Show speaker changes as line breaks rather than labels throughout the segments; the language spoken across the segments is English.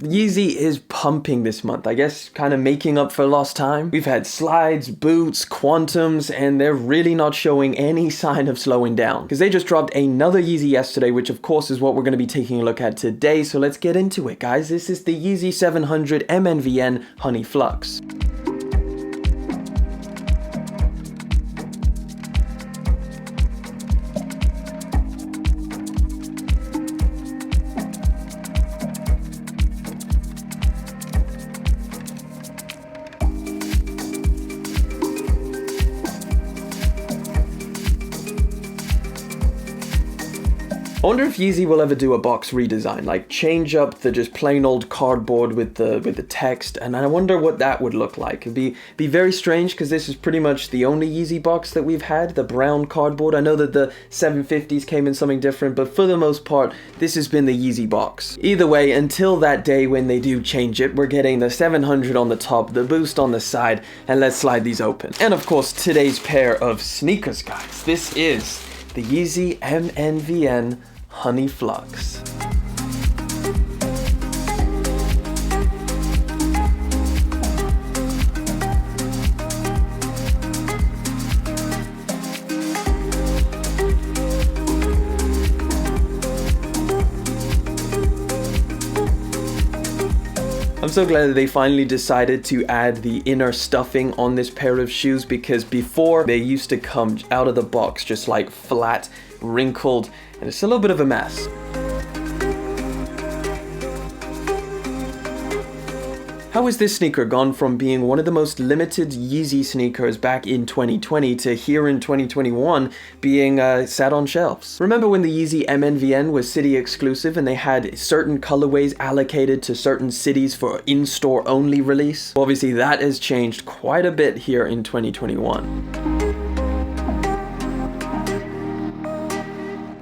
Yeezy is pumping this month, I guess kind of making up for lost time. We've had slides, boots, quantums, and they're really not showing any sign of slowing down. Because they just dropped another Yeezy yesterday, which of course is what we're going to be taking a look at today. So let's get into it, guys. This is the Yeezy 700 MNVN Honey Flux. I wonder if Yeezy will ever do a box redesign, like change up the just plain old cardboard with the text, and I wonder what that would look like. It'd be very strange because this is pretty much the only Yeezy box that we've had, the brown cardboard. I know that the 750s came in something different, but for the most part, this has been the Yeezy box. Either way, until that day when they do change it, we're getting the 700 on the top, the boost on the side, and let's slide these open. And of course, today's pair of sneakers, guys. This is the Yeezy MNVN Honey Flux. I'm so glad that they finally decided to add the inner stuffing on this pair of shoes, because before they used to come out of the box just like flat, wrinkled, and it's a little bit of a mess. How has this sneaker gone from being one of the most limited Yeezy sneakers back in 2020 to here in 2021 being sat on shelves? Remember when the Yeezy MNVN was city exclusive and they had certain colorways allocated to certain cities for in-store only release? Well, obviously that has changed quite a bit here in 2021.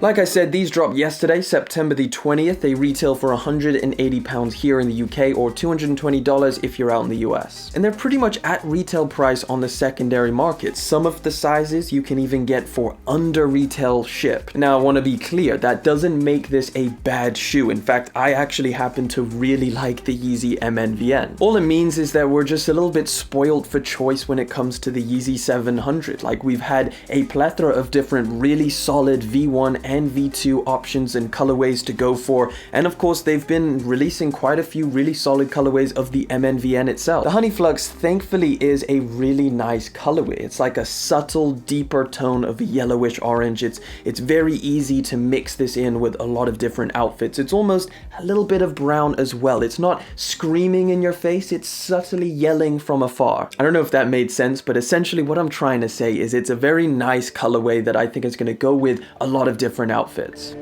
Like I said, these dropped yesterday, September the 20th. They retail for £180 here in the UK or $220 if you're out in the US. And they're pretty much at retail price on the secondary market. Some of the sizes you can even get for under retail ship. Now I want to be clear, that doesn't make this a bad shoe. In fact, I actually happen to really like the Yeezy MNVN. All it means is that we're just a little bit spoiled for choice when it comes to the Yeezy 700. Like, we've had a plethora of different really solid V1 and V2 options and colorways to go for, and of course they've been releasing quite a few really solid colorways of the MNVN itself. The Honey Flux thankfully is a really nice colorway. It's like a subtle deeper tone of a yellowish orange. It's very easy to mix this in with a lot of different outfits. It's almost a little bit of brown as well. It's not screaming in your face, it's subtly yelling from afar. I don't know if that made sense, but essentially what I'm trying to say is it's a very nice colorway that I think is going to go with a lot of different outfits.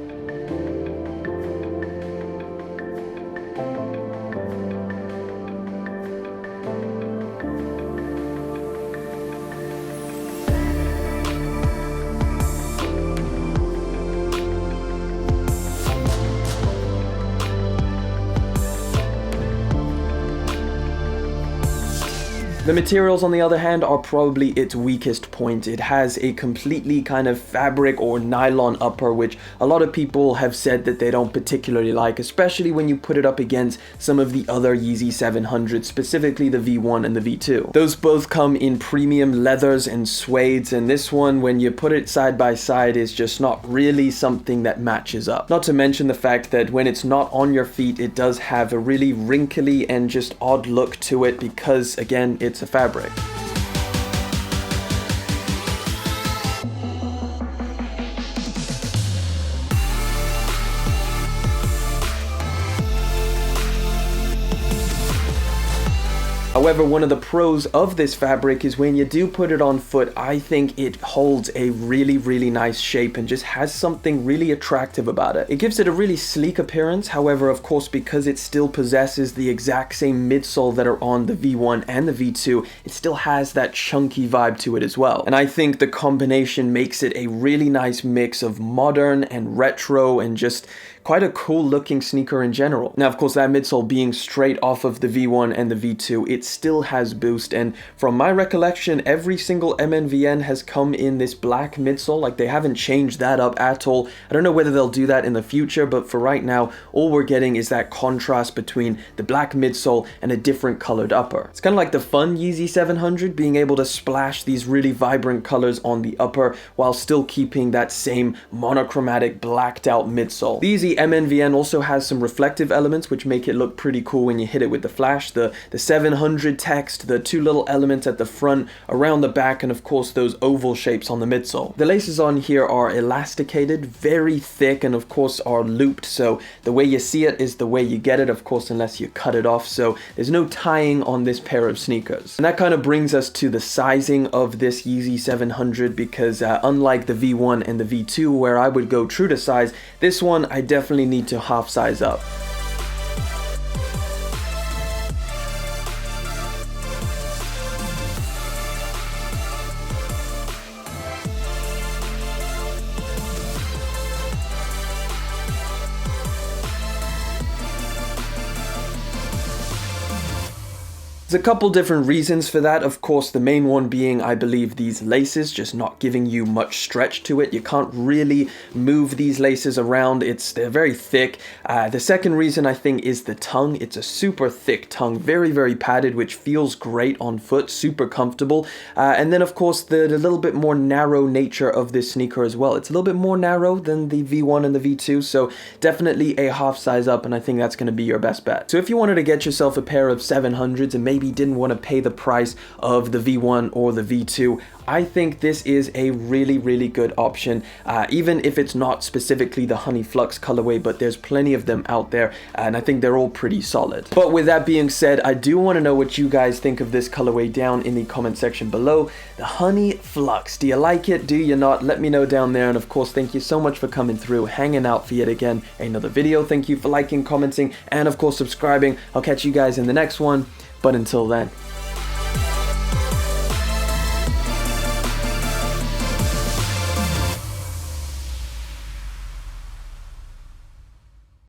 The materials, on the other hand, are probably its weakest point. It has a completely kind of fabric or nylon upper, which a lot of people have said that they don't particularly like, especially when you put it up against some of the other Yeezy 700s, specifically the V1 and the V2. Those both come in premium leathers and suedes, and this one, when you put it side by side, is just not really something that matches up. Not to mention the fact that when it's not on your feet, it does have a really wrinkly and just odd look to it because, again, it's a fabric. However, one of the pros of this fabric is when you do put it on foot, I think it holds a really, really nice shape and just has something really attractive about it. It gives it a really sleek appearance. However, of course, because it still possesses the exact same midsole that are on the V1 and the V2, it still has that chunky vibe to it as well. And I think the combination makes it a really nice mix of modern and retro and just quite a cool looking sneaker in general. Now, of course, that midsole being straight off of the V1 and the V2, it still has boost, and from my recollection, every single MNVN has come in this black midsole. Like, they haven't changed that up at all. I don't know whether they'll do that in the future, but for right now, all we're getting is that contrast between the black midsole and a different colored upper. It's kind of like the fun Yeezy 700, being able to splash these really vibrant colors on the upper while still keeping that same monochromatic blacked out midsole. The Yeezy MNVN also has some reflective elements which make it look pretty cool when you hit it with the flash. The 700 text, the two little elements at the front, around the back, and of course those oval shapes on the midsole. The laces on here are elasticated, very thick, and of course are looped, so the way you see it is the way you get it, of course, unless you cut it off, so there's no tying on this pair of sneakers. And that kind of brings us to the sizing of this Yeezy 700, because unlike the V1 and the V2 where I would go true to size, this one I definitely need to half size up. There's a couple different reasons for that. Of course, the main one being, I believe, these laces just not giving you much stretch to it. You can't really move these laces around. They're very thick. The second reason, I think, is the tongue. It's a super thick tongue, very, very padded, which feels great on foot, super comfortable. And then, of course, the little bit more narrow nature of this sneaker as well. It's a little bit more narrow than the V1 and the V2, so definitely a half size up, and I think that's going to be your best bet. So if you wanted to get yourself a pair of 700s and maybe didn't want to pay the price of the V1 or the V2, I think this is a really, really good option, even if it's not specifically the Honey Flux colorway, but there's plenty of them out there, and I think they're all pretty solid. But with that being said, I do want to know what you guys think of this colorway down in the comment section below. The Honey Flux, do you like it? Do you not? Let me know down there, and of course, thank you so much for coming through, hanging out for yet again another video. Thank you for liking, commenting, and of course, subscribing. I'll catch you guys in the next one, but until then.